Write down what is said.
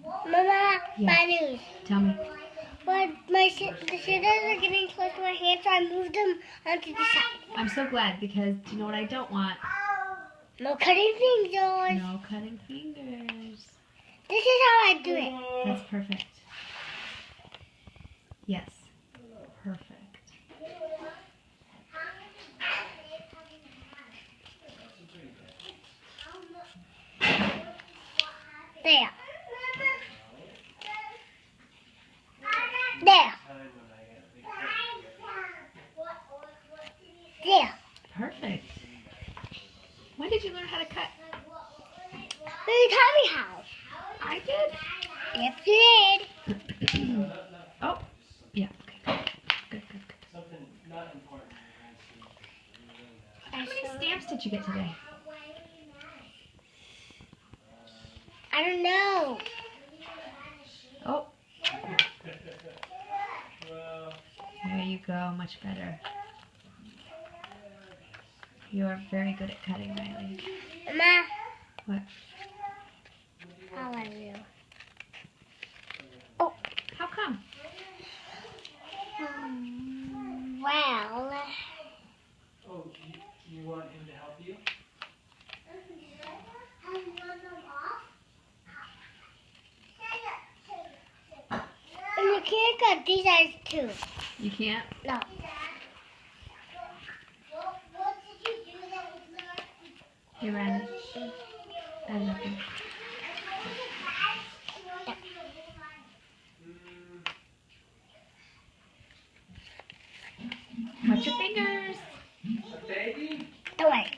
Mama, Yeah. bad news. Tell me. But the scissors are getting close to my hand, so I moved them onto the side. I'm so glad because do you know what I don't want? No cutting fingers. No cutting fingers. This is how I do it. That's perfect. Yes. Perfect. There. There. There. Perfect. When did you learn how to cut? You taught me how. I did. Yes, you did. Oh. Yeah. Okay. Good. How many stamps did you get today? I don't know. Oh. There you go. Much better. You are very good at cutting, Riley. Mama. What? How are you? Oh. How come? Well. Oh, you want him to help you? And you can't cut these eyes too. You can't? No. Hey, Riley. I love you. Watch your fingers. A baby? Don't worry.